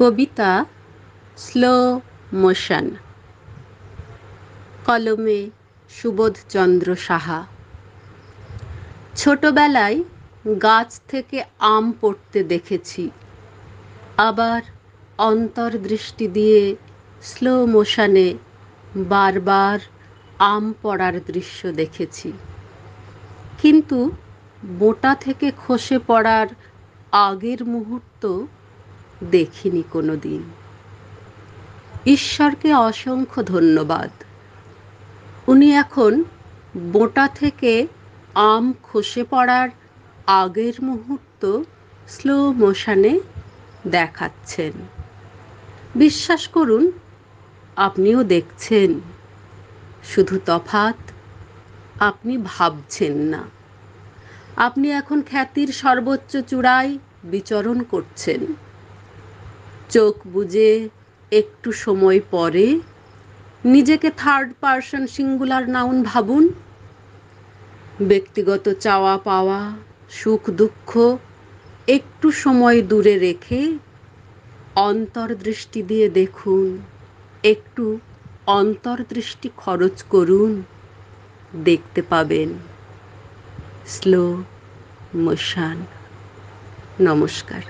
কবিতা slow motion, কলমে সুবোধচন্দ্র সাহা। ছোটবেলায় গাছ থেকে আম পড়তে দেখেছি, আবার অন্তর্দৃষ্টি দিয়ে স্লো মোশনে বারবার আম পড়ার দৃশ্য দেখেছি, কিন্তু বোঁটা থেকে খসে পড়ার আগের মুহূর্ত দেখিনি কোনো দিন। ঈশ্বরকে অসংখ্য ধন্যবাদ, উনি এখন বোঁটা থেকে আম খসে পড়ার আগের মুহূর্ত স্লো মোশনে দেখাচ্ছেন। বিশ্বাস করুন, আপনিও দেখছেন, শুধু তফাৎ আপনি ভাবছেন না। আপনি এখন খ্যাতির সর্বোচ্চ চূড়ায় বিচরণ করছেন। চোখ বুজে একটু সময় পরে নিজেকে থার্ড পারসন সিঙ্গুলার নাউন ভাবুন। ব্যক্তিগত চাওয়া পাওয়া, সুখ দুঃখ একটু সময় দূরে রেখে অন্তর্দৃষ্টি দিয়ে দেখুন, একটু অন্তর্দৃষ্টি খরচ করুন, দেখতে পাবেন স্লো মোশন। নমস্কার।